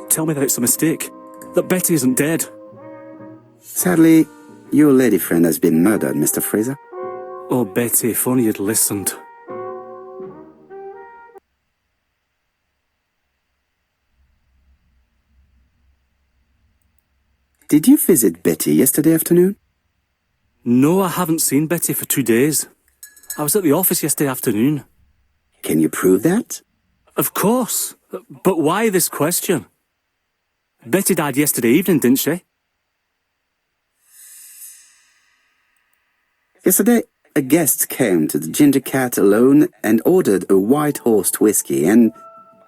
Tell me that it's a mistake, that Betty isn't dead. Sadly, your lady friend has been murdered, Mr. Fraser. Oh, Betty, if only you'd listened. Did you visit Betty yesterday afternoon? No, I haven't seen Betty for 2 days. I was at the office yesterday afternoon. Can you prove that? Of course. But why this question? Betty died yesterday evening, didn't she? Yesterday, a guest came to the Ginger Cat alone and ordered a White Horse whiskey, and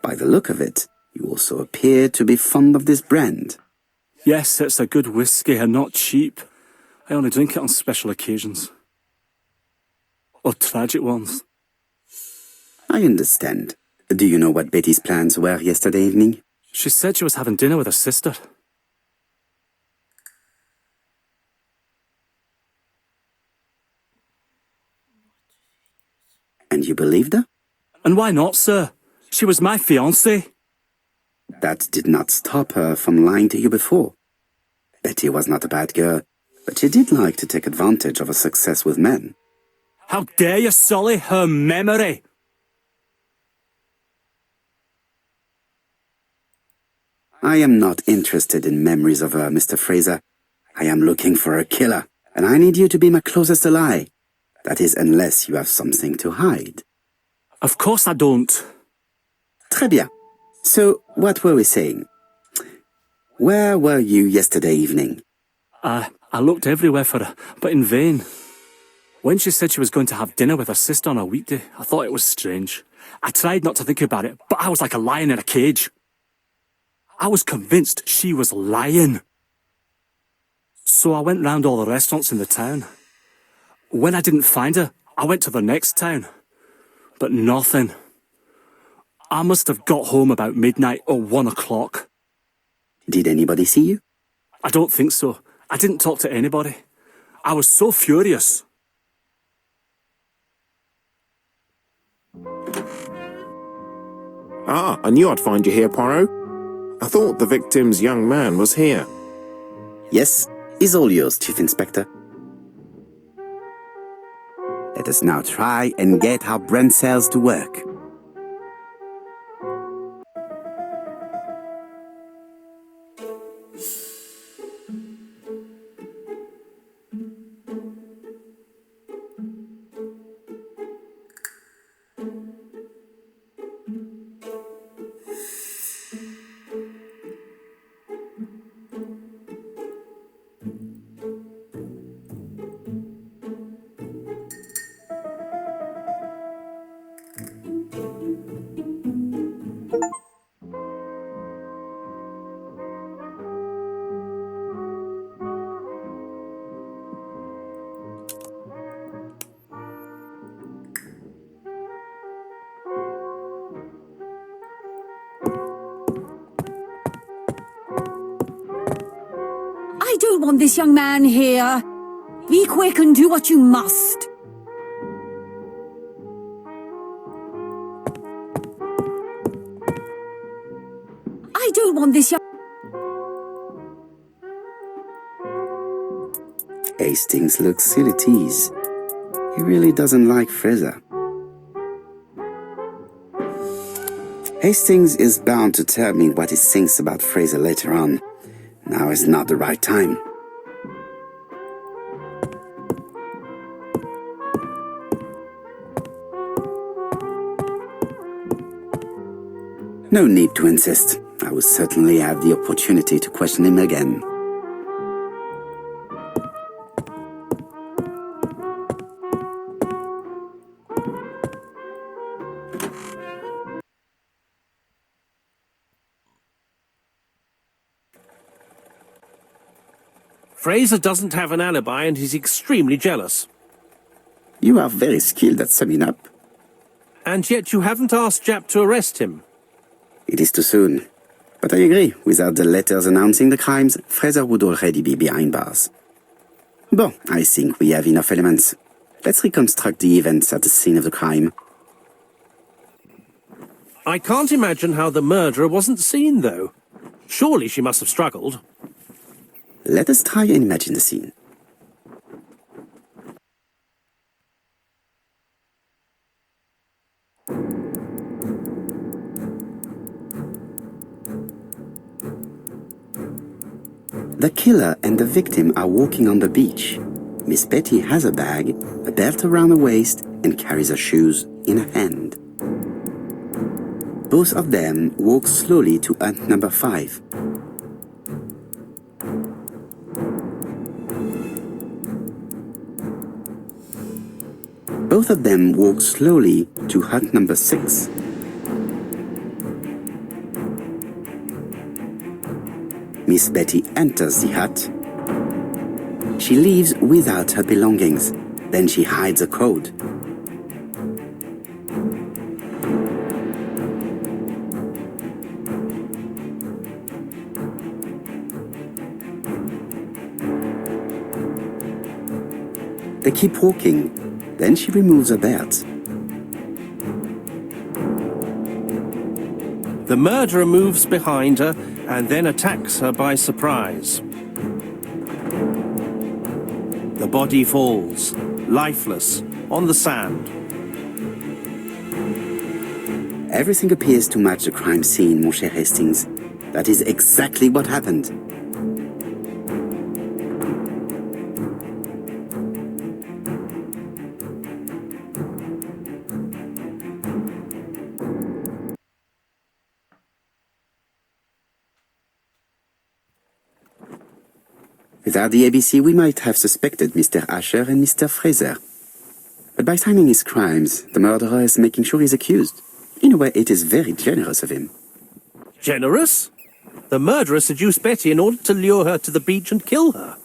by the look of it, you also appear to be fond of this brand. Yes, it's a good whiskey and not cheap. I only drink it on special occasions. Or tragic ones. I understand. Do you know what Betty's plans were yesterday evening? She said she was having dinner with her sister. And you believed her? And why not, sir? She was my fiancée. That did not stop her from lying to you before. Betty was not a bad girl, but she did like to take advantage of her success with men. How dare you sully her memory? I am not interested in memories of her, Mr. Fraser. I am looking for a killer, and I need you to be my closest ally. That is, unless you have something to hide. Of course I don't. Très bien. So, what were we saying? Where were you yesterday evening? I looked everywhere for her, but in vain. When she said she was going to have dinner with her sister on a weekday, I thought it was strange. I tried not to think about it, but I was like a lion in a cage. I was convinced she was lying. So I went round all the restaurants in the town. When I didn't find her, I went to the next town. But nothing. I must have got home about midnight or 1 o'clock. Did anybody see you? I don't think so. I didn't talk to anybody. I was so furious. Ah, I knew I'd find you here, Poirot. I thought the victim's young man was here. Yes, he's all yours, Chief Inspector. Let us now try and get our brain cells to work. I don't want this young man here. Be quick and do what you must. I don't want this young... Hastings looks ill at ease. He really doesn't like Fraser. Hastings is bound to tell me what he thinks about Fraser later on. Now is not the right time. No need to insist. I will certainly have the opportunity to question him again. Fraser doesn't have an alibi and he's extremely jealous. You are very skilled at summing up. And yet you haven't asked Japp to arrest him. It is too soon. But I agree, without the letters announcing the crimes, Fraser would already be behind bars. Bon, I think we have enough elements. Let's reconstruct the events at the scene of the crime. I can't imagine how the murderer wasn't seen, though. Surely she must have struggled. Let us try and imagine the scene. The killer and the victim are walking on the beach. Miss Betty has a bag, a belt around her waist, and carries her shoes in her hand. Both of them walk slowly to hut number 5. Both of them walk slowly to hut number 6. Miss Betty enters the hut. She leaves without her belongings. Then she hides a code. They keep walking. Then she removes her belt. The murderer moves behind her and then attacks her by surprise. The body falls, lifeless, on the sand. Everything appears to match the crime scene, mon cher Hastings. That is exactly what happened. Without the ABC, we might have suspected Mr. Asher and Mr. Fraser. But by timing his crimes, the murderer is making sure he's accused. In a way, it is very generous of him. Generous? The murderer seduced Betty in order to lure her to the beach and kill her.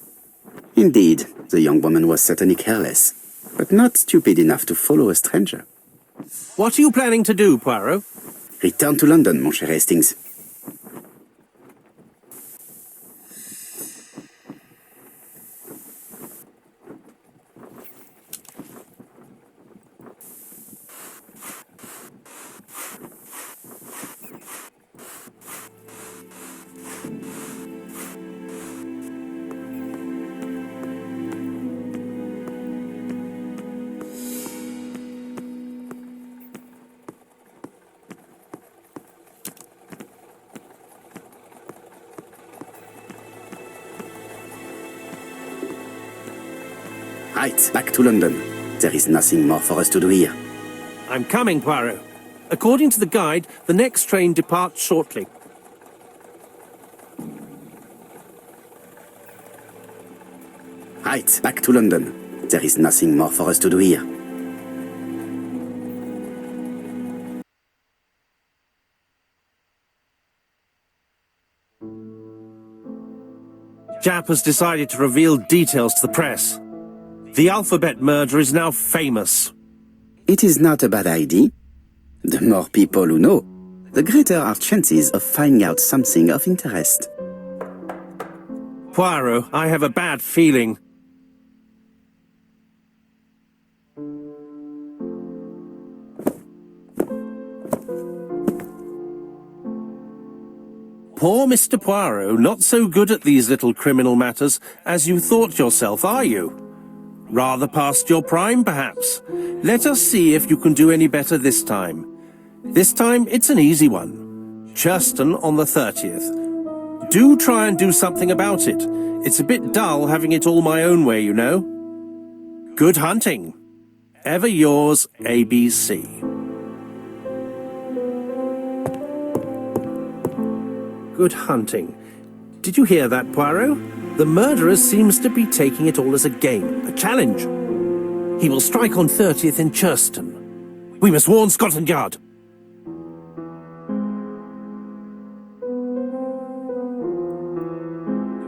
Indeed, the young woman was certainly careless, but not stupid enough to follow a stranger. What are you planning to do, Poirot? Return to London, mon cher Hastings. Right, back to London. There is nothing more for us to do here. I'm coming, Poirot. According to the guide, the next train departs shortly. Right, back to London. There is nothing more for us to do here. Japp has decided to reveal details to the press. The alphabet murder is now famous. It is not a bad idea. The more people who know, the greater our chances of finding out something of interest. Poirot, I have a bad feeling. Poor Mr. Poirot, not so good at these little criminal matters as you thought yourself, are you? Rather past your prime, perhaps. Let us see if you can do any better this time. This time, it's an easy one. Churston on the 30th. Do try and do something about it. It's a bit dull having it all my own way, you know. Good hunting. Ever yours, ABC. Good hunting. Did you hear that, Poirot? The murderer seems to be taking it all as a game, a challenge. He will strike on 30th in Churston. We must warn Scotland Yard.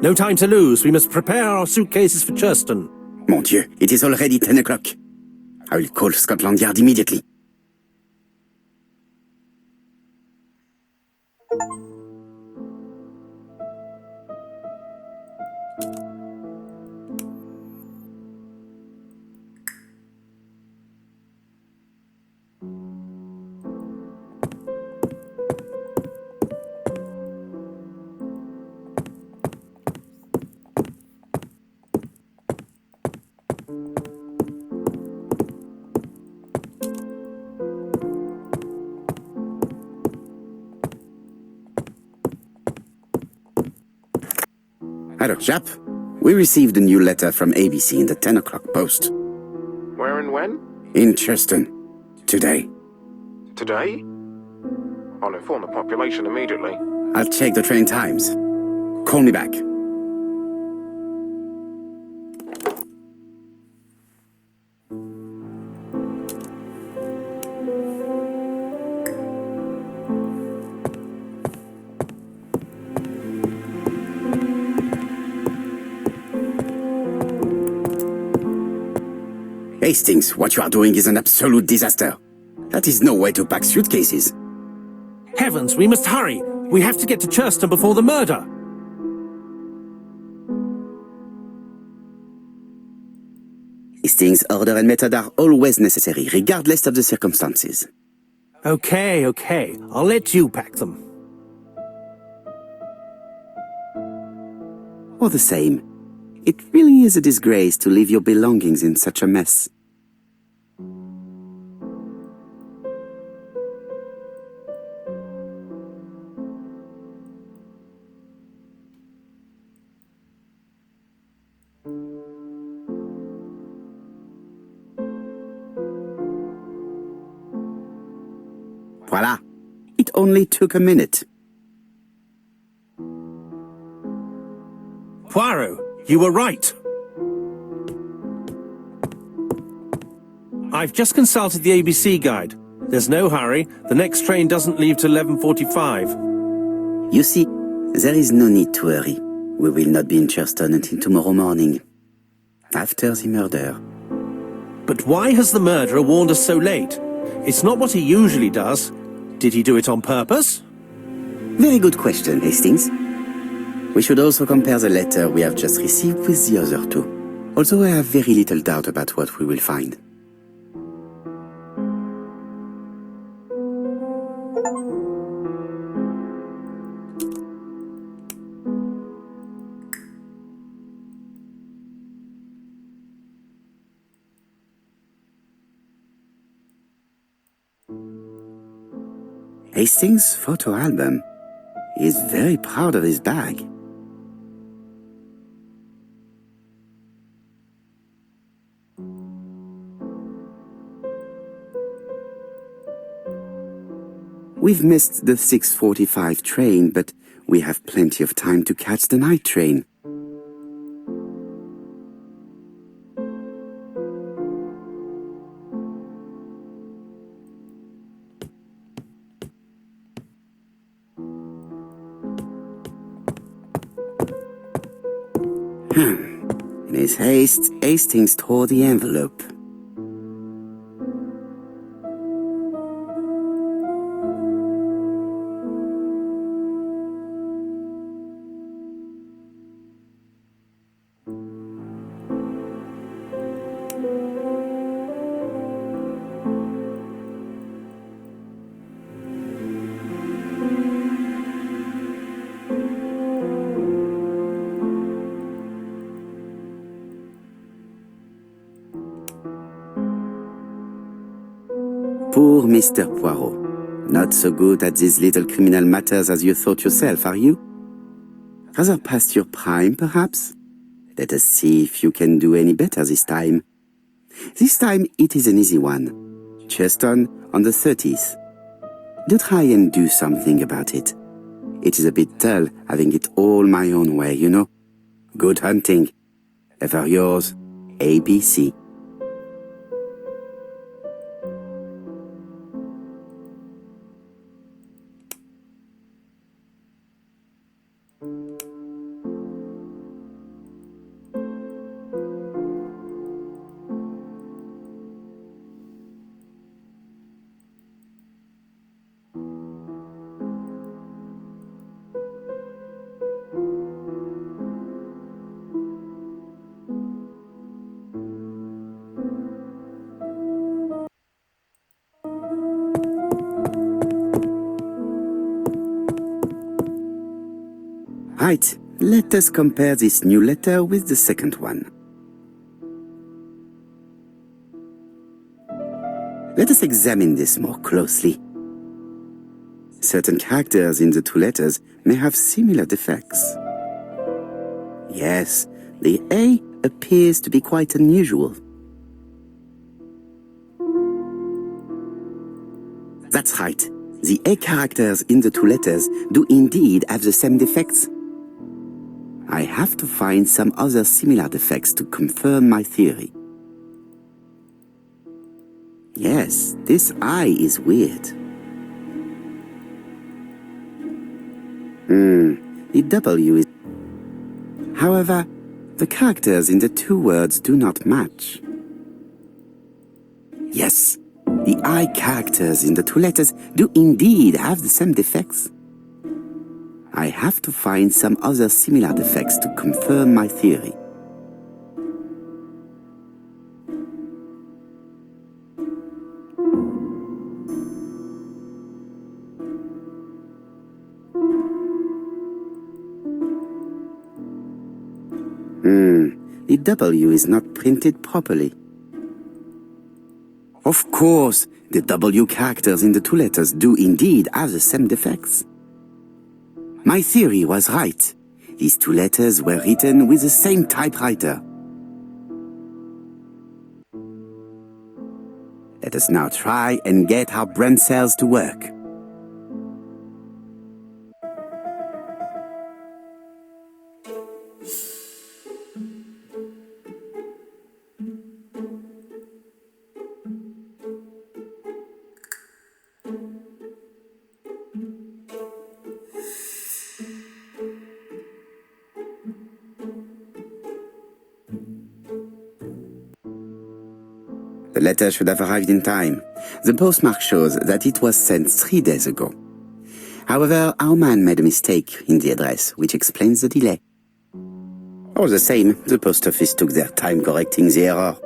No time to lose. We must prepare our suitcases for Churston. Mon Dieu, it is already 10 o'clock. I will call Scotland Yard immediately. Alors, Jap, we received a new letter from ABC in the 10 o'clock post. Where and when? In Churston. Today. Today? I'll inform the population immediately. I'll check the train times. Call me back. Hastings, what you are doing is an absolute disaster. That is no way to pack suitcases. Heavens, we must hurry! We have to get to Churston before the murder! Hastings' order and method are always necessary, regardless of the circumstances. Okay. I'll let you pack them. All the same, it really is a disgrace to leave your belongings in such a mess. Voila! It only took a minute. Poirot, you were right. I've just consulted the ABC guide. There's no hurry. The next train doesn't leave till 11:45. You see, there is no need to hurry. We will not be in Churston until tomorrow morning. After the murder. But why has the murderer warned us so late? It's not what he usually does. Did he do it on purpose? Very good question, Hastings. We should also compare the letter we have just received with the other two. Although I have very little doubt about what we will find. Hastings' photo album. He is very proud of his bag. We've missed the 6:45 train, but we have plenty of time to catch the night train. In his haste, Hastings tore the envelope. Poor Mr. Poirot. Not so good at these little criminal matters as you thought yourself, are you? Rather past your prime, perhaps? Let us see if you can do any better this time. This time it is an easy one. Churston on the 30th. Do try and do something about it. It is a bit dull having it all my own way, you know. Good hunting. Ever yours, ABC. Right, let us compare this new letter with the second one. Let us examine this more closely. Certain characters in the two letters may have similar defects. Yes, the A appears to be quite unusual. That's right. The A characters in the two letters do indeed have the same defects. I have to find some other similar defects to confirm my theory. Yes, this I is weird. The W is... However, the characters in the two words do not match. Yes, the I characters in the two letters do indeed have the same defects. I have to find some other similar defects to confirm my theory. The W is not printed properly. Of course, the W characters in the two letters do indeed have the same defects. My theory was right. These two letters were written with the same typewriter. Let us now try and get our brain cells to work. The letter should have arrived in time. The postmark shows that it was sent 3 days ago. However, our man made a mistake in the address, which explains the delay. All the same, the post office took their time correcting the error.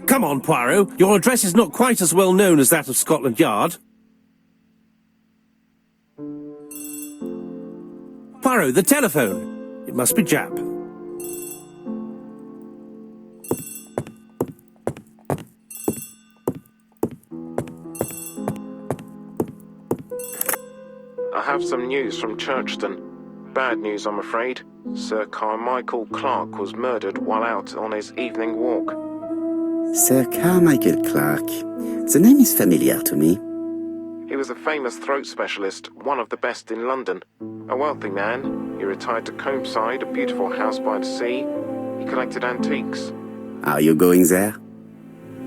Come on, Poirot. Your address is not quite as well known as that of Scotland Yard. Poirot, the telephone. It must be Jap. I have some news from Churston. Bad news, I'm afraid. Sir Carmichael Clarke was murdered while out on his evening walk. Sir Carmichael Clarke. The name is familiar to me. He was a famous throat specialist, one of the best in London. A wealthy man, he retired to Combside, a beautiful house by the sea. He collected antiques. Are you going there?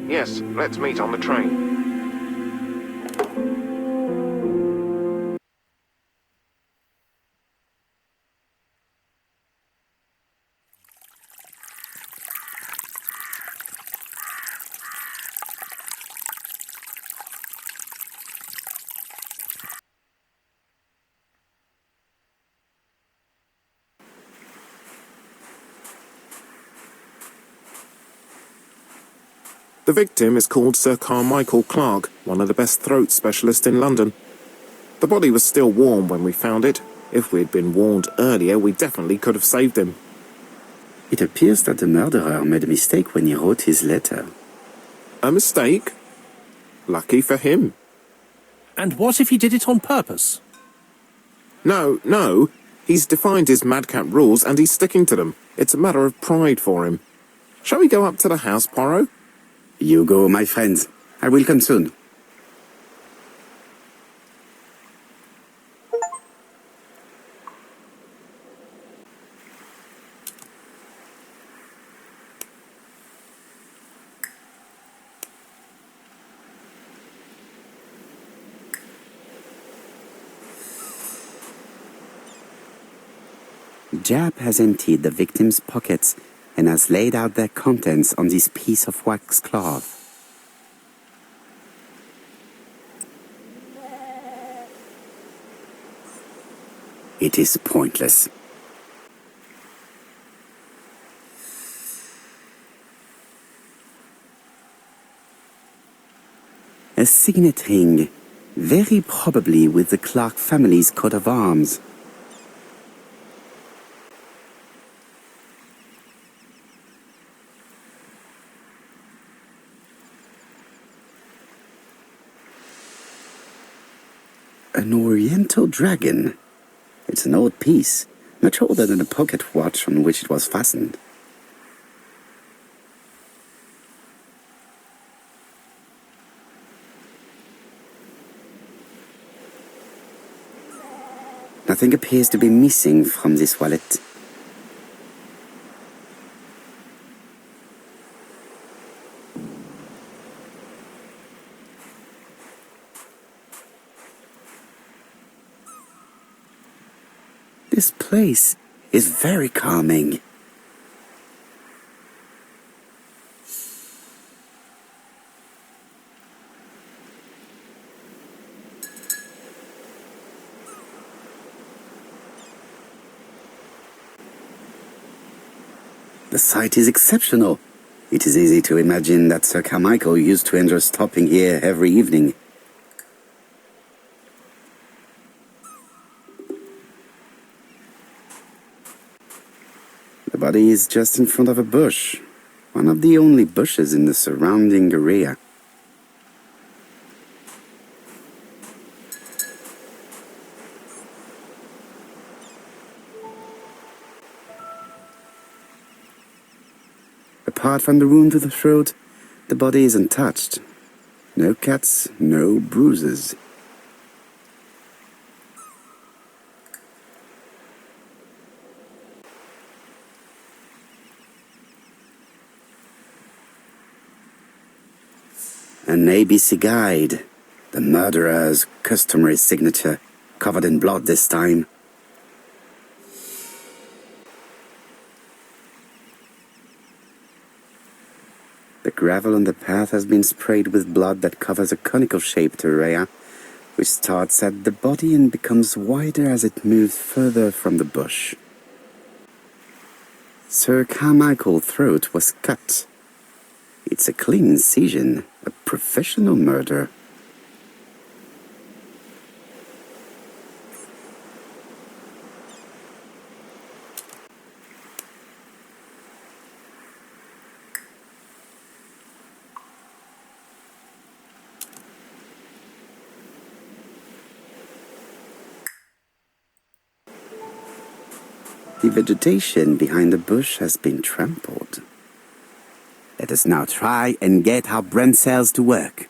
Yes, let's meet on the train. The victim is called Sir Carmichael Clarke, one of the best throat specialists in London. The body was still warm when we found it. If we'd been warned earlier, we definitely could have saved him. It appears that the murderer made a mistake when he wrote his letter. A mistake? Lucky for him. And what if he did it on purpose? No. He's defined his madcap rules and he's sticking to them. It's a matter of pride for him. Shall we go up to the house, Poirot? You go, my friends. I will come soon. Jap has emptied the victim's pockets and has laid out their contents on this piece of wax cloth. It is pointless. A signet ring, very probably with the Clarke family's coat of arms. An oriental dragon. It's an old piece, much older than the pocket watch on which it was fastened. Nothing appears to be missing from this wallet. This place is very calming. The site is exceptional. It is easy to imagine that Sir Carmichael used to enjoy stopping here every evening. The body is just in front of a bush, one of the only bushes in the surrounding area. Apart from the wound to the throat, the body is untouched. No cuts, no bruises. An ABC guide, the murderer's customary signature, covered in blood this time. The gravel on the path has been sprayed with blood that covers a conical-shaped area, which starts at the body and becomes wider as it moves further from the bush. Sir Carmichael's throat was cut. It's a clean incision, a professional murder. The vegetation behind the bush has been trampled. Let us now try and get our brain cells to work.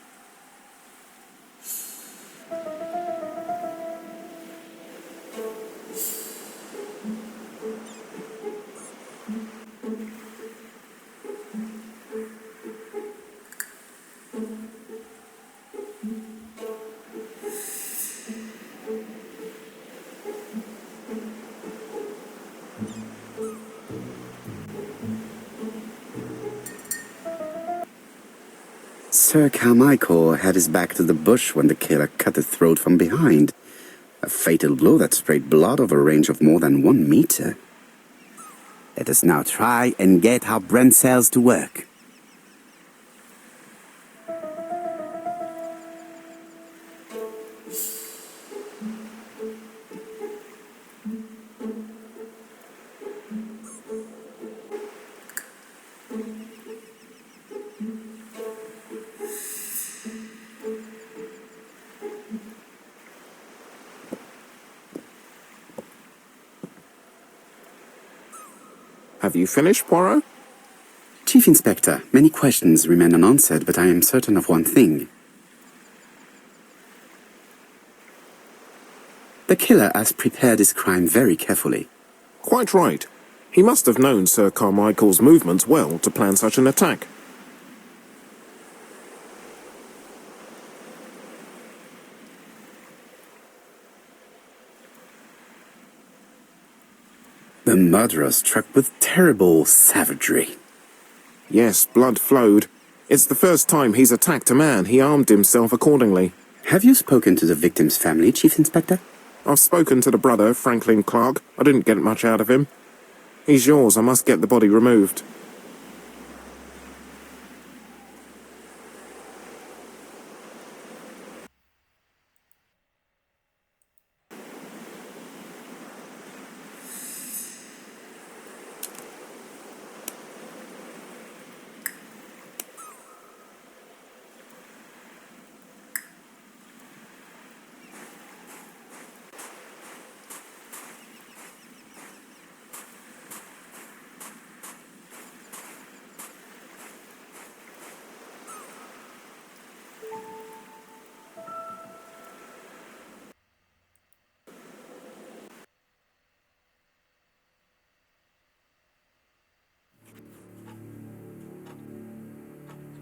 Sir Carmichael had his back to the bush when the killer cut the throat from behind. A fatal blow that sprayed blood over a range of more than 1 meter. Let us now try and get our brain cells to work. Have you finished, Poirot? Chief Inspector, many questions remain unanswered, but I am certain of one thing. The killer has prepared his crime very carefully. Quite right. He must have known Sir Carmichael's movements well to plan such an attack. The murderer struck with terrible savagery. Yes, blood flowed. It's the first time he's attacked a man. He armed himself accordingly. Have you spoken to the victim's family, Chief Inspector? I've spoken to the brother, Franklin Clarke. I didn't get much out of him. He's yours. I must get the body removed.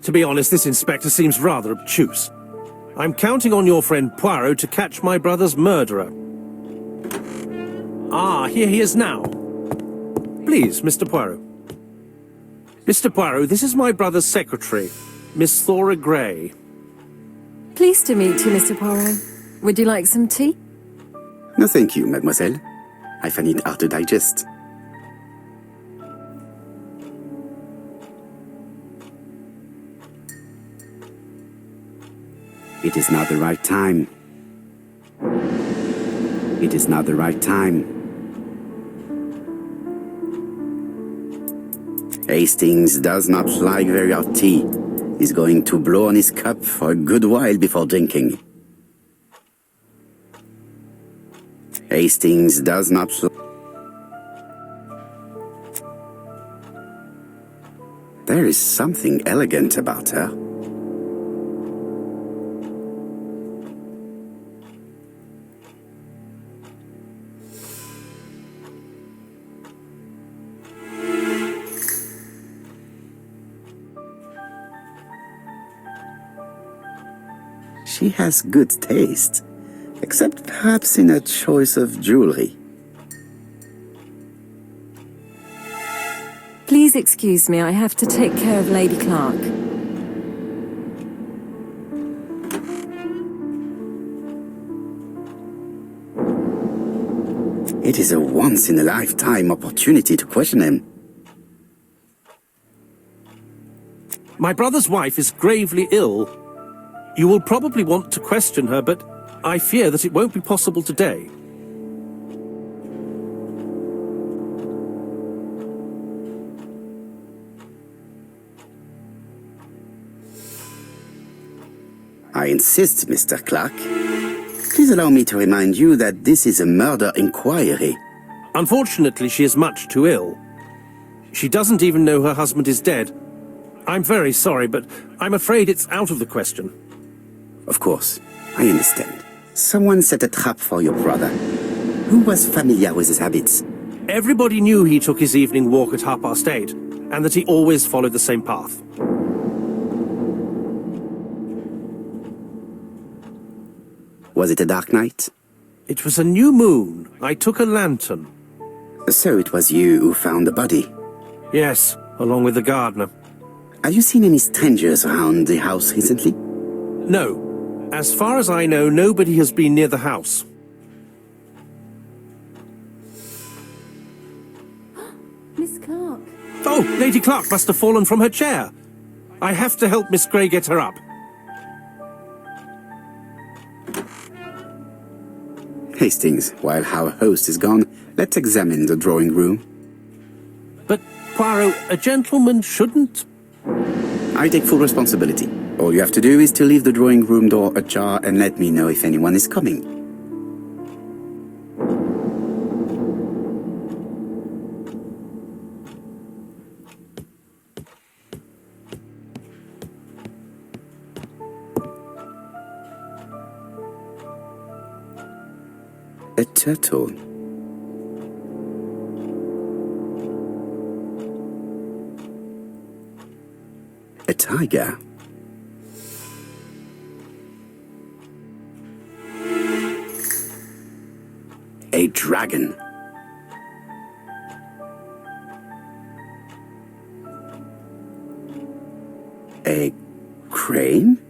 To be honest, this inspector seems rather obtuse. I'm counting on your friend Poirot to catch my brother's murderer. Ah, here he is now. Please, Mr. Poirot. Mr. Poirot, this is my brother's secretary, Miss Thora Gray. Pleased to meet you, Mr. Poirot. Would you like some tea? No, thank you, mademoiselle. I find it hard to digest. It is not the right time. It is not the right time. Hastings does not like very hot tea. He's going to blow on his cup for a good while before drinking. Hastings does not... There is something elegant about her. She has good taste, except perhaps in her choice of jewelry. Please excuse me, I have to take care of Lady Clarke. It is a once-in-a-lifetime opportunity to question him. My brother's wife is gravely ill. You will probably want to question her, but I fear that it won't be possible today. I insist, Mr. Clarke. Please allow me to remind you that this is a murder inquiry. Unfortunately, she is much too ill. She doesn't even know her husband is dead. I'm very sorry, but I'm afraid it's out of the question. Of course, I understand. Someone set a trap for your brother. Who was familiar with his habits? Everybody knew he took his evening walk at 8:30, and that he always followed the same path. Was it a dark night? It was a new moon. I took a lantern. So it was you who found the body. Yes, along with the gardener. Have you seen any strangers around the house recently? No. As far as I know, nobody has been near the house. Miss Clarke. Oh, Lady Clarke must have fallen from her chair. I have to help Miss Gray get her up. Hastings, while our host is gone, let's examine the drawing room. But, Poirot, a gentleman shouldn't... I take full responsibility. All you have to do is to leave the drawing room door ajar and let me know if anyone is coming. A turtle. A tiger. A dragon. A crane?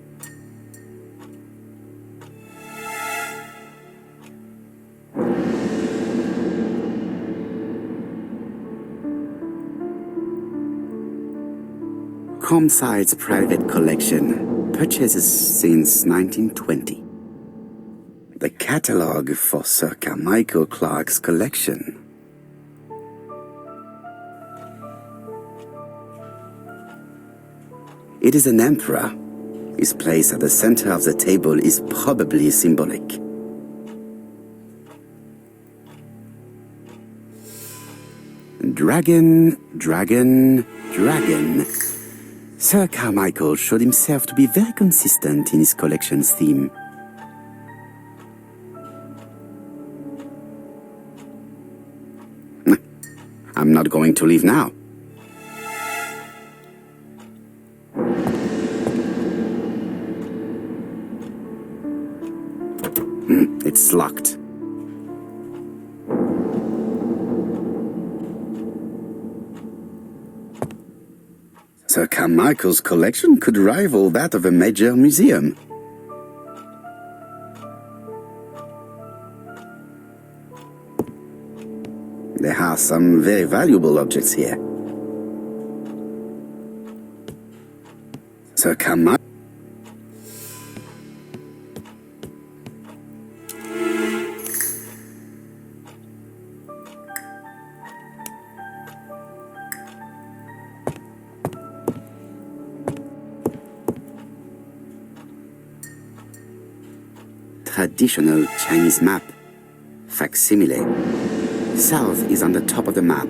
Comside's private collection, purchases since 1920. The catalogue for Sir Carmichael Clarke's collection. It is an emperor. His place at the center of the table is probably symbolic. Dragon, dragon, dragon. Sir Carmichael showed himself to be very consistent in his collection's theme. I'm not going to leave now. locked. Sir Carmichael's collection could rival that of a major museum. There are some very valuable objects here. Sir Carmichael. Traditional Chinese map. Facsimile. South is on the top of the map.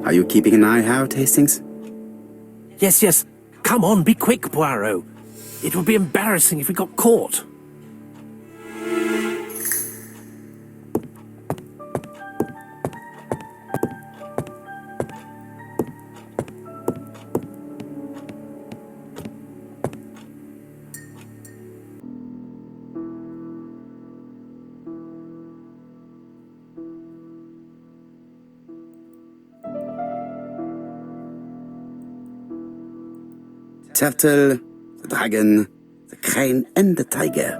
Are you keeping an eye out, Hastings? Yes, yes. Come on, be quick, Poirot. It would be embarrassing if we got caught. Turtle, the dragon, the crane and the tiger.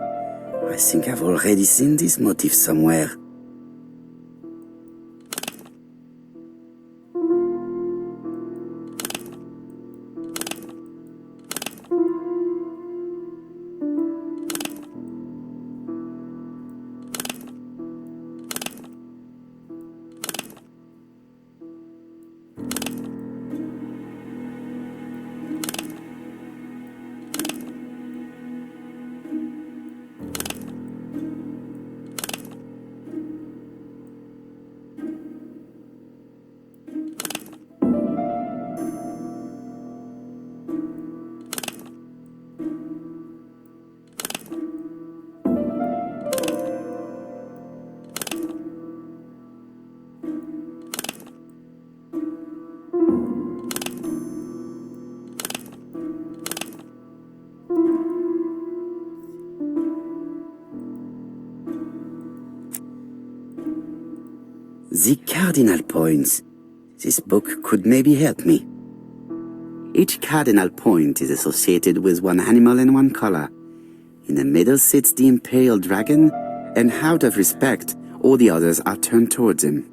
I think I've already seen this motif somewhere. The cardinal points. This book could maybe help me. Each cardinal point is associated with one animal and one color. In the middle sits the imperial dragon, and out of respect, all the others are turned towards him.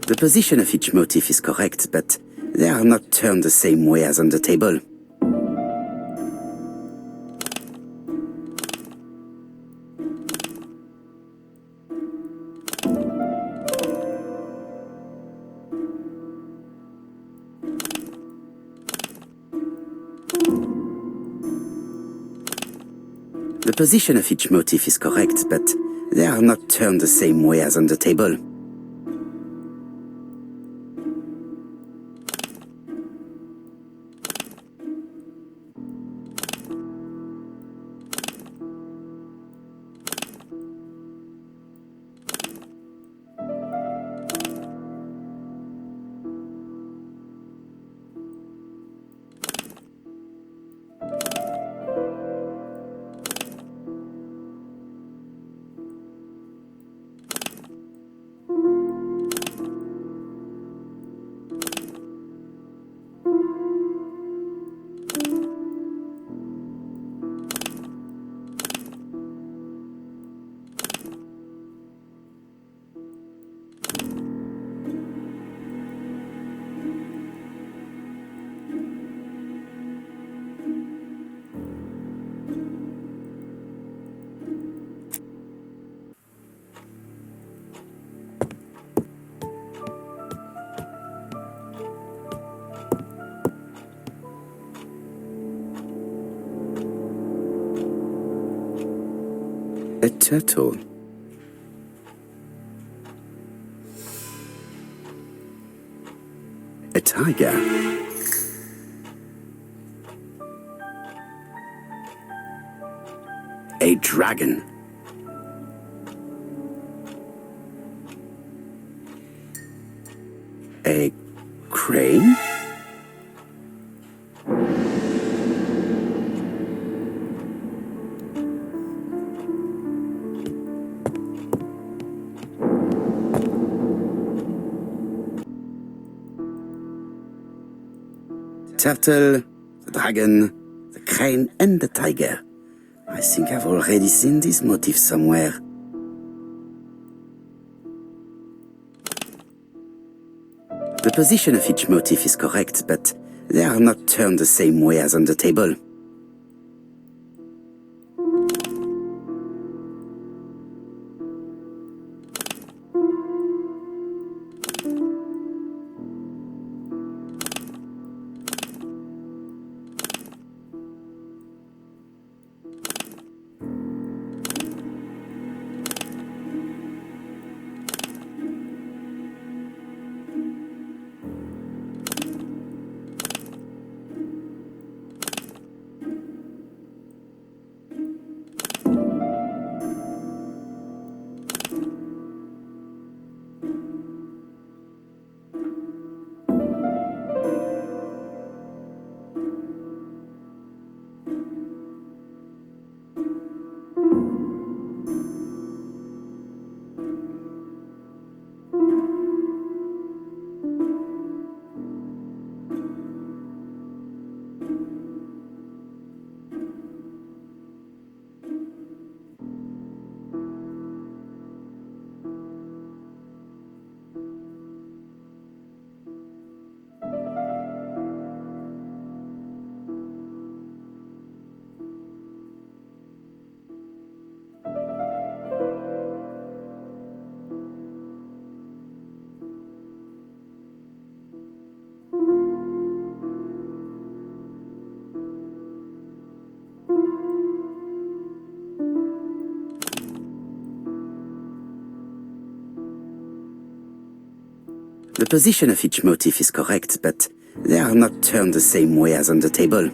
The position of each motif is correct, but they are not turned the same way as on the table. The position of each motif is correct, but they are not turned the same way as on the table. A turtle. A tiger. A dragon. A crane? Turtle, the dragon, the crane and the tiger. I think I've already seen this motif somewhere. The position of each motif is correct, but they are not turned the same way as on the table. The position of each motif is correct, but they are not turned the same way as on the table.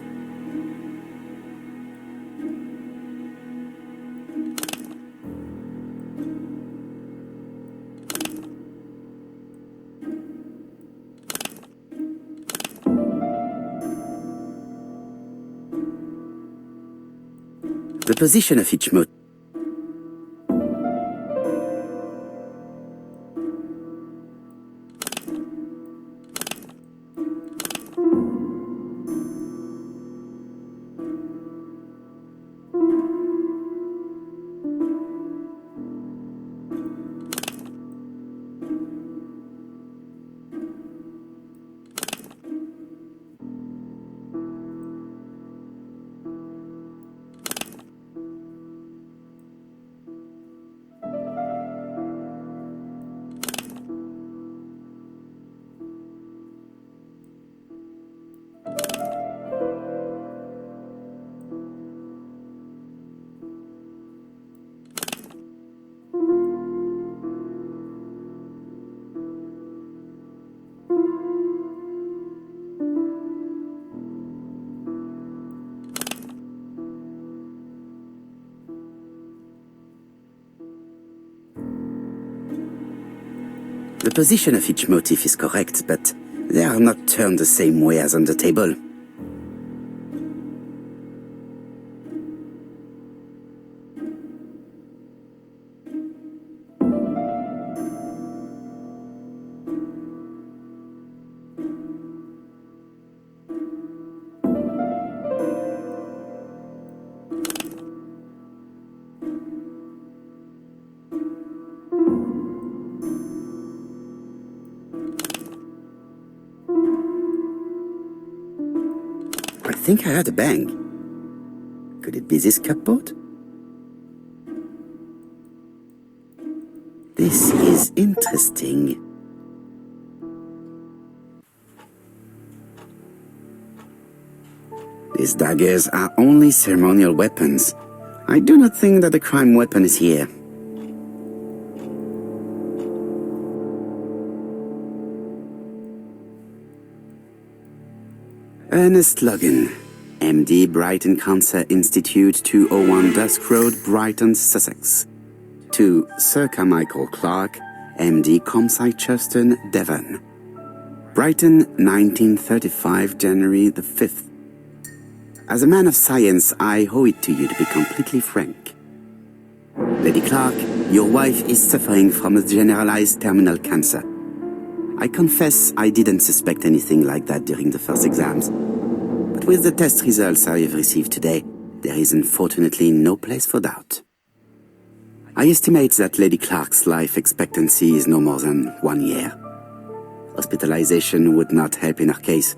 The position of each motif. The position of each motif is correct, but they are not turned the same way as on the table. I think I heard a bang. Could it be this cupboard? This is interesting. These daggers are only ceremonial weapons. I do not think that the crime weapon is here. Ernest Logan, MD, Brighton Cancer Institute, 201 Dusk Road, Brighton, Sussex. To Sir Carmichael Clarke, MD, Comsite Churston, Devon. Brighton, 1935, January the 5th. As a man of science, I owe it to you to be completely frank. Lady Clarke, your wife is suffering from a generalized terminal cancer. I confess I didn't suspect anything like that during the first exams. But with the test results I have received today, there is unfortunately no place for doubt. I estimate that Lady Clarke's life expectancy is no more than 1 year. Hospitalization would not help in her case,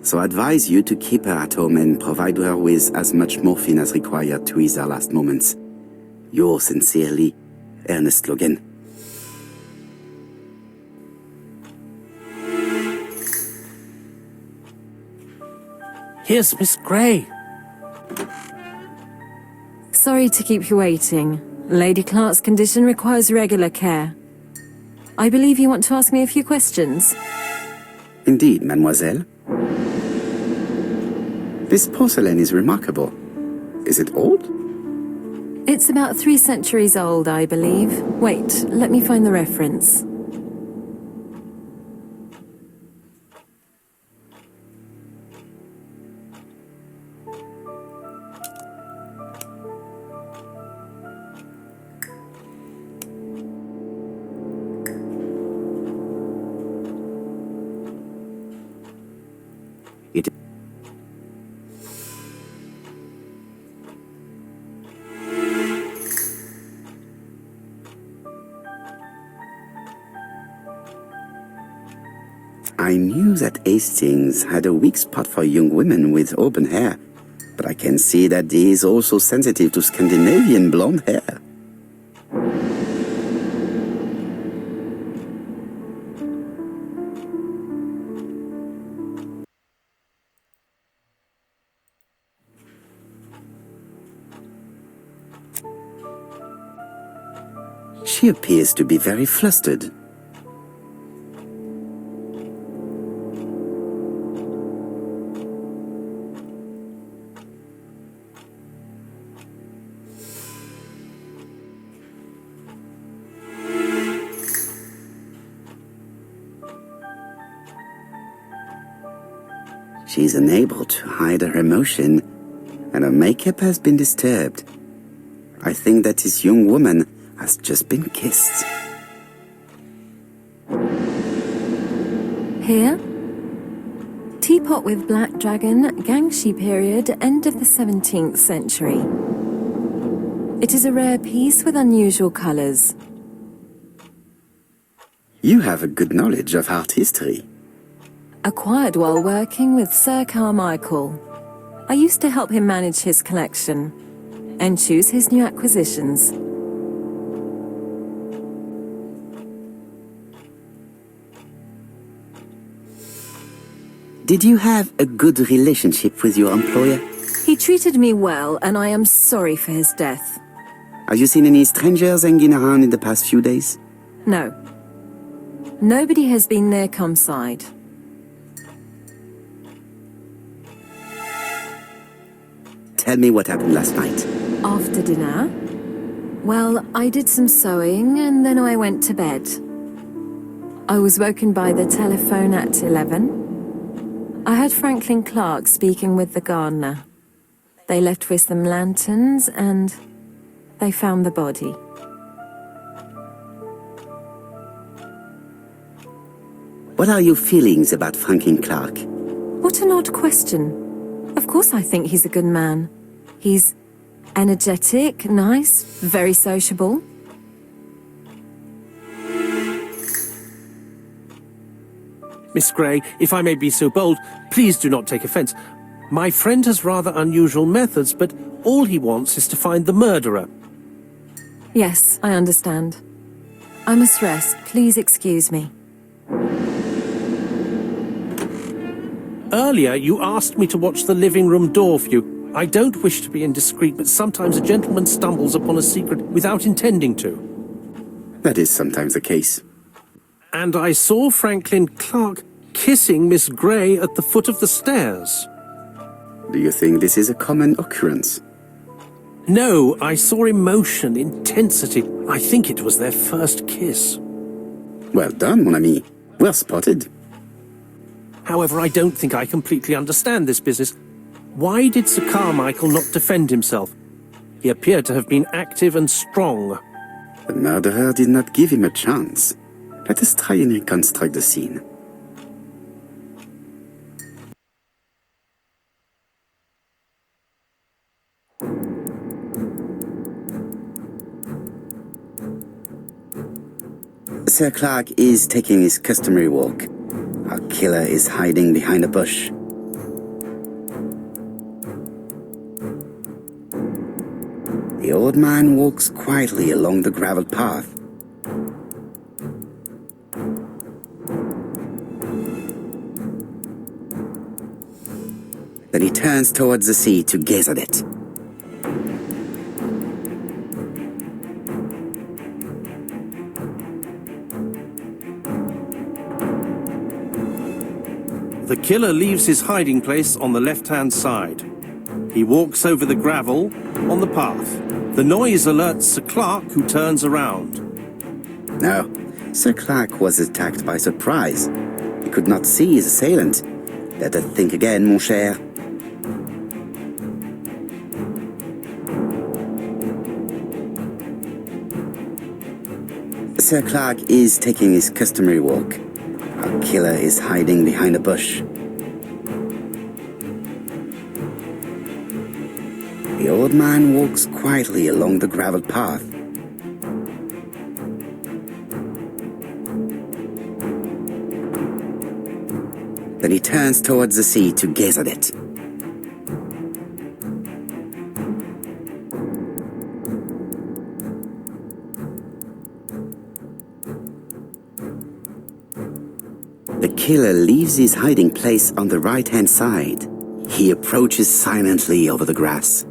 so I advise you to keep her at home and provide her with as much morphine as required to ease her last moments. Yours sincerely, Ernest Logan. Here's Miss Gray. Sorry to keep you waiting. Lady Clarke's condition requires regular care. I believe you want to ask me a few questions. Indeed, mademoiselle. This porcelain is remarkable. Is it old? It's about 3 centuries old, I believe. Wait, let me find the reference. It I knew that Hastings had a weak spot for young women with auburn hair, but I can see that he is also sensitive to Scandinavian blonde hair. She appears to be very flustered. She is unable to hide her emotion, and her makeup has been disturbed. I think that this young woman has just been kissed. Here? Teapot with black dragon, Gangshi period, end of the 17th century. It is a rare piece with unusual colours. You have a good knowledge of art history. Acquired while working with Sir Carmichael. I used to help him manage his collection and choose his new acquisitions. Did you have a good relationship with your employer? He treated me well, and I am sorry for his death. Have you seen any strangers hanging around in the past few days? No. Nobody has been near Comside. Tell me what happened last night. After dinner? Well, I did some sewing, and then I went to bed. I was woken by the telephone at 11. I heard Franklin Clarke speaking with the gardener. They left with some lanterns, and they found the body. What are your feelings about Franklin Clarke? What an odd question. Of course I think he's a good man. He's energetic, nice, very sociable. Miss Gray, if I may be so bold, please do not take offence. My friend has rather unusual methods, but all he wants is to find the murderer. Yes, I understand. I must rest. Please excuse me. Earlier, you asked me to watch the living room door for you. I don't wish to be indiscreet, but sometimes a gentleman stumbles upon a secret without intending to. That is sometimes the case. And I saw Franklin Clarke kissing Miss Grey at the foot of the stairs. Do you think this is a common occurrence? No, I saw emotion, intensity. I think it was their first kiss. Well done, mon ami. Well spotted. However, I don't think I completely understand this business. Why did Sir Carmichael not defend himself? He appeared to have been active and strong. The murderer did not give him a chance. Let us try and reconstruct the scene. Sir Clarke is taking his customary walk. Our killer is hiding behind a bush. The old man walks quietly along the gravel path. Then he turns towards the sea to gaze at it. The killer leaves his hiding place on the left-hand side. He walks over the gravel on the path. The noise alerts Sir Clarke, who turns around. No, Sir Clarke was attacked by surprise. He could not see his assailant. Let us think again, mon cher. Sir Clarke is taking his customary walk. Our killer is hiding behind a bush. The old man walks quietly along the gravel path. Then he turns towards the sea to gaze at it. The killer leaves his hiding place on the right-hand side. He approaches silently over the grass.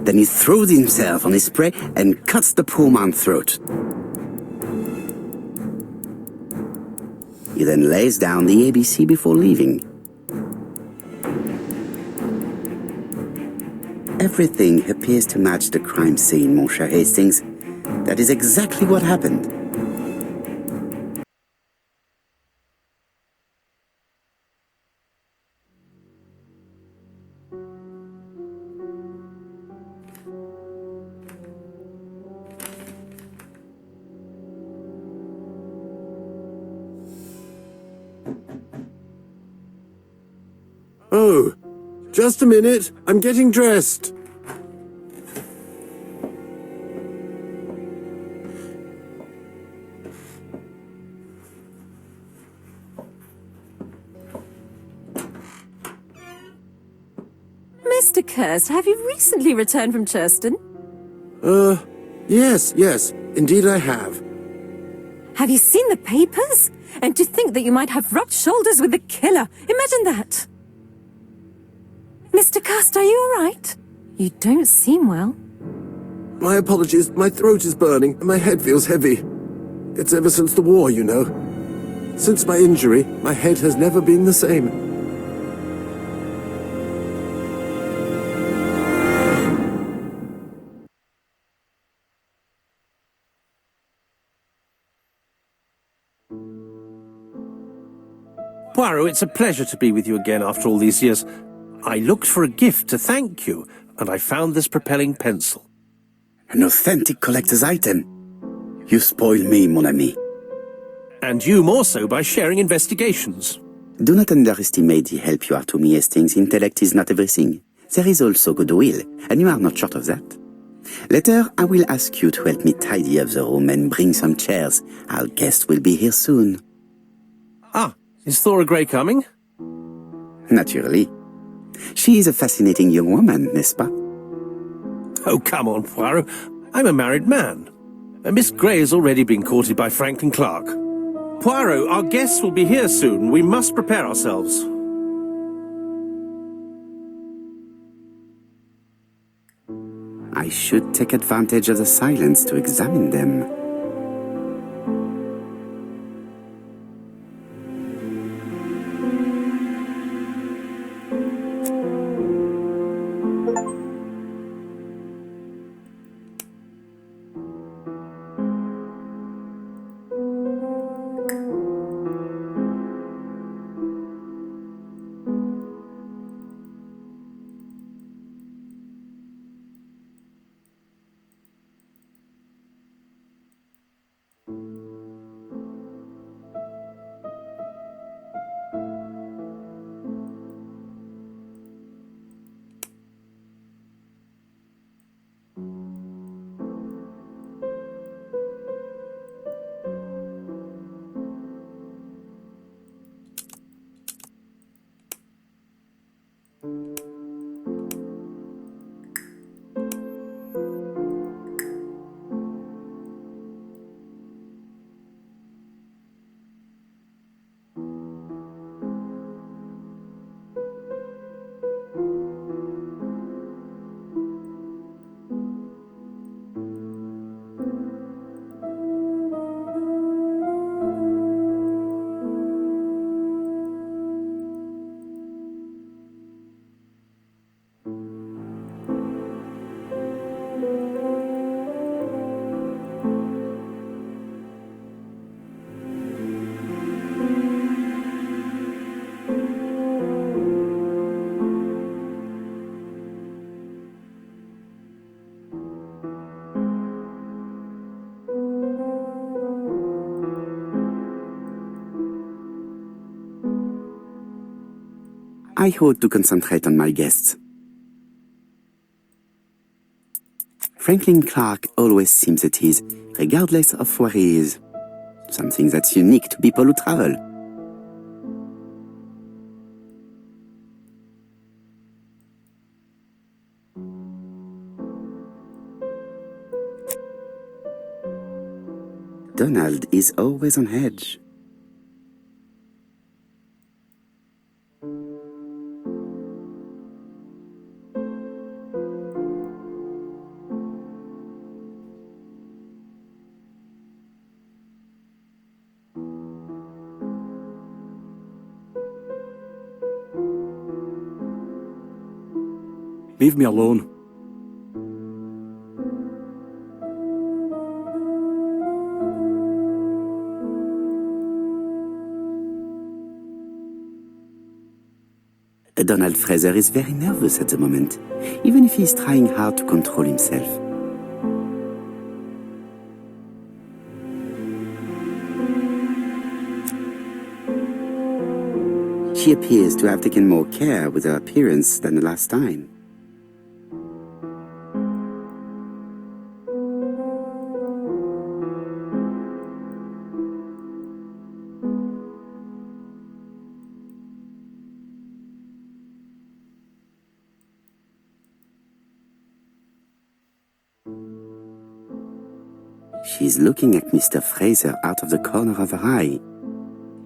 Then he throws himself on his prey and cuts the poor man's throat. He then lays down the ABC before leaving. Everything appears to match the crime scene, mon cher Hastings. That is exactly what happened. Oh, just a minute. I'm getting dressed. Mr. Kirst, have you recently returned from Churston? Yes, indeed I have. Have you seen the papers? And to think that you might have rubbed shoulders with the killer. Imagine that. Mr. Kirst, are you all right? You don't seem well. My apologies, my throat is burning and my head feels heavy. It's ever since the war, you know. Since my injury, my head has never been the same. Poirot, it's a pleasure to be with you again after all these years. I looked for a gift to thank you, and I found this propelling pencil. An authentic collector's item. You spoil me, mon ami. And you more so by sharing investigations. Do not underestimate the help you are to me, Hastings. Intellect is not everything. There is also goodwill, and you are not short of that. Later, I will ask you to help me tidy up the room and bring some chairs. Our guest will be here soon. Ah, is Thora Grey coming? Naturally. She is a fascinating young woman, n'est-ce pas? Oh, come on, Poirot. I'm a married man. And Miss Grey has already been courted by Franklin Clarke. Poirot, our guests will be here soon. We must prepare ourselves. I should take advantage of the silence to examine them. I ought to concentrate on my guests. Franklin Clarke always seems at ease, regardless of where he is. Something that's unique to people who travel. Donald is always on edge. Leave me alone. Donald Fraser is very nervous at the moment, even if he's trying hard to control himself. She appears to have taken more care with her appearance than the last time. She's looking at Mr. Fraser out of the corner of her eye.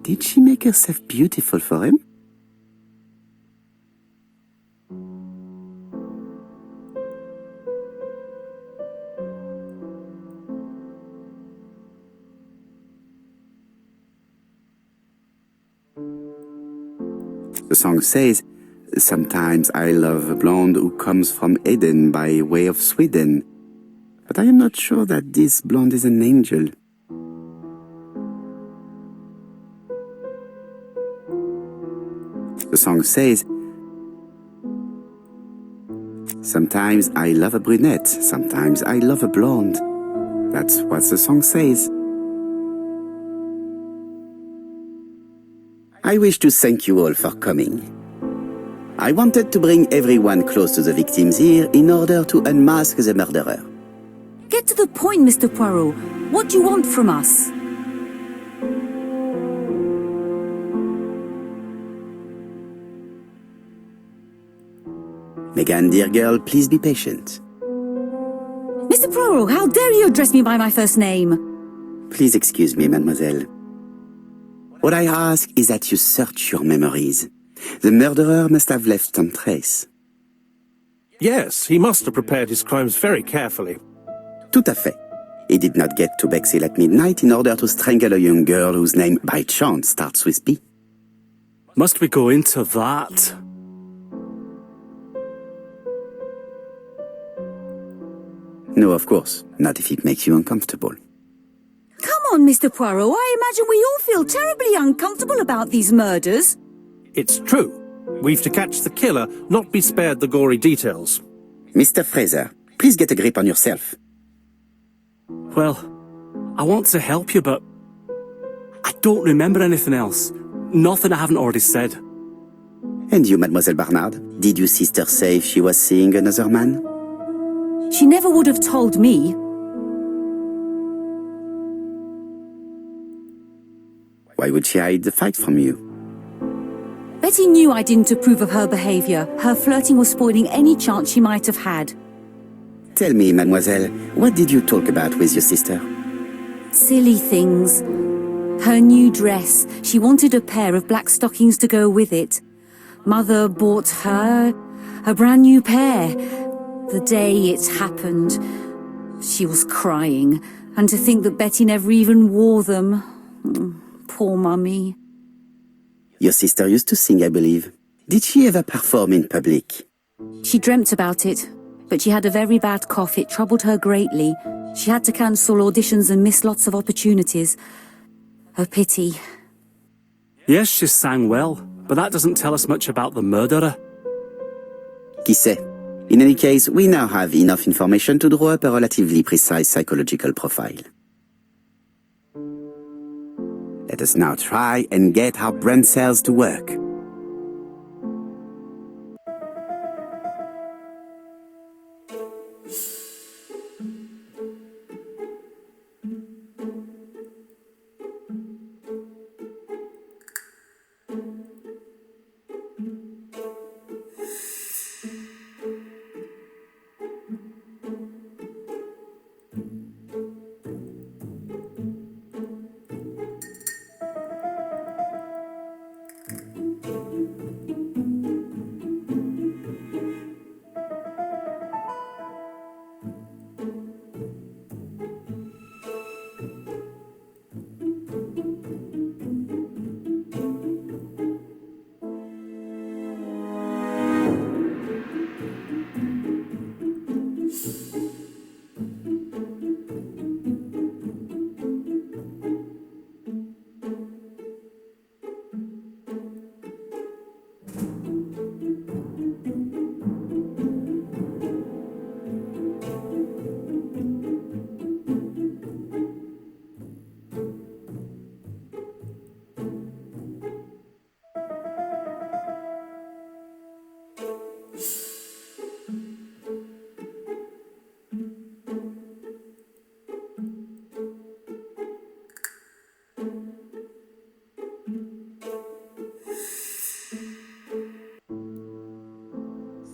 Did she make herself beautiful for him? The song says, "Sometimes I love a blonde who comes from Eden by way of Sweden. But I am not sure that this blonde is an angel." The song says, "Sometimes I love a brunette, sometimes I love a blonde." That's what the song says. I wish to thank you all for coming. I wanted to bring everyone close to the victims here in order to unmask the murderer. Get to the point, Mr. Poirot. What do you want from us? Megan, dear girl, please be patient. Mr. Poirot, how dare you address me by my first name? Please excuse me, mademoiselle. What I ask is that you search your memories. The murderer must have left some trace. Yes, he must have prepared his crimes very carefully. Tout à fait. He did not get to Bexhill at midnight in order to strangle a young girl whose name by chance starts with B. Must we go into that? No, of course. Not if it makes you uncomfortable. Come on, Mr. Poirot. I imagine we all feel terribly uncomfortable about these murders. It's true. We've to catch the killer, not be spared the gory details. Mr. Fraser, please get a grip on yourself. Well, I want to help you, but I don't remember anything else. Nothing I haven't already said. And you, Mademoiselle Barnard, did your sister say if she was seeing another man? She never would have told me. Why would she hide the fact from you? Betty knew I didn't approve of her behaviour. Her flirting was spoiling any chance she might have had. Tell me, mademoiselle, what did you talk about with your sister? Silly things. Her new dress. She wanted a pair of black stockings to go with it. Mother bought her a brand new pair. The day it happened, she was crying. And to think that Betty never even wore them. Poor Mummy. Your sister used to sing, I believe. Did she ever perform in public? She dreamt about it, but she had a very bad cough. It troubled her greatly. She had to cancel auditions and miss lots of opportunities. A pity. Yes, she sang well, but that doesn't tell us much about the murderer. Qui sait? In any case, we now have enough information to draw up a relatively precise psychological profile. Let us now try and get our brain cells to work.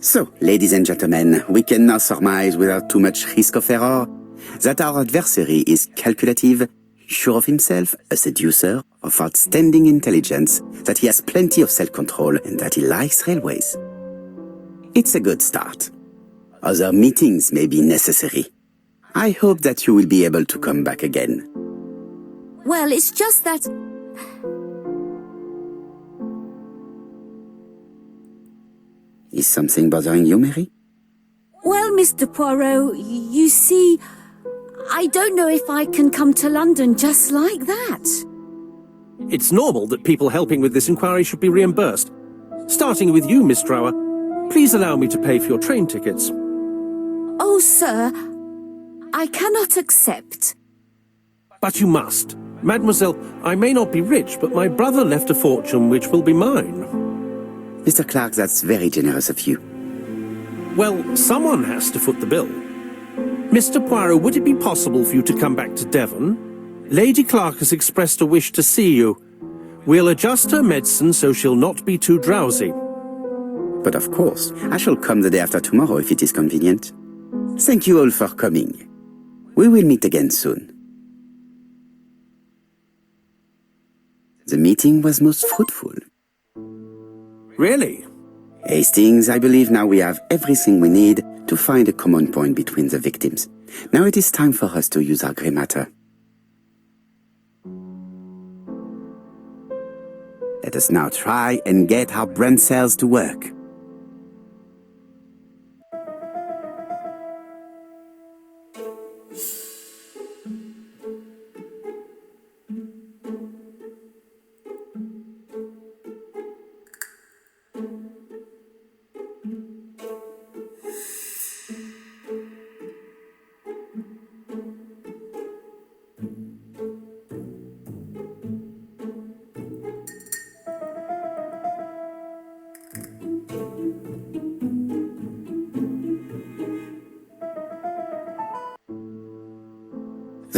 So, ladies and gentlemen, we can now surmise without too much risk of error that our adversary is calculative, sure of himself, a seducer, of outstanding intelligence, that he has plenty of self-control, and that he likes railways. It's a good start. Other meetings may be necessary. I hope that you will be able to come back again. Well, it's just that... Is something bothering you, Mary? Well, Mr. Poirot, you see, I don't know if I can come to London just like that. It's normal that people helping with this inquiry should be reimbursed. Starting with you, Miss Drower. Please allow me to pay for your train tickets. Oh, sir, I cannot accept. But you must. Mademoiselle, I may not be rich, but my brother left a fortune which will be mine. Mr. Clarke, that's very generous of you. Well, someone has to foot the bill. Mr. Poirot, would it be possible for you to come back to Devon? Lady Clarke has expressed a wish to see you. We'll adjust her medicine so she'll not be too drowsy. But of course, I shall come the day after tomorrow if it is convenient. Thank you all for coming. We will meet again soon. The meeting was most fruitful. Really? Hastings, I believe now we have everything we need to find a common point between the victims. Now it is time for us to use our grey matter. Let us now try and get our brain cells to work.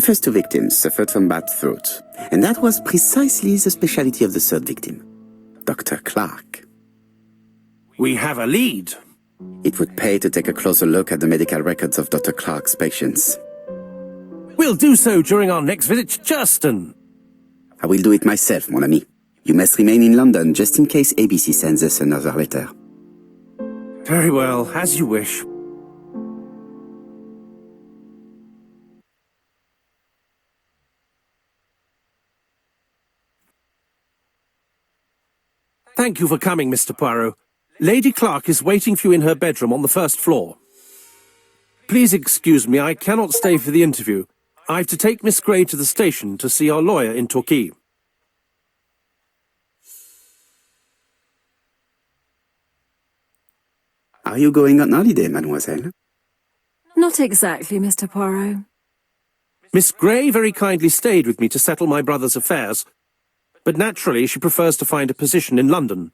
The first two victims suffered from bad throat, and that was precisely the specialty of the third victim, Dr. Clarke. We have a lead. It would pay to take a closer look at the medical records of Dr. Clarke's patients. We'll do so during our next visit to Churston. I will do it myself, mon ami. You must remain in London just in case ABC sends us another letter. Very well, as you wish. Thank you for coming, Mr. Poirot. Lady Clarke is waiting for you in her bedroom on the first floor. Please excuse me, I cannot stay for the interview. I've to take Miss Gray to the station to see our lawyer in Torquay. Are you going on holiday, mademoiselle? Not exactly, Mr. Poirot. Miss Gray very kindly stayed with me to settle my brother's affairs, but naturally she prefers to find a position in London.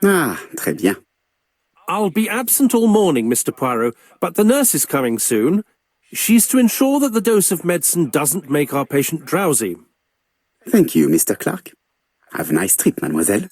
Ah, très bien. I'll be absent all morning, Mr. Poirot, but the nurse is coming soon. She's to ensure that the dose of medicine doesn't make our patient drowsy. Thank you, Mr. Clarke. Have a nice trip, mademoiselle.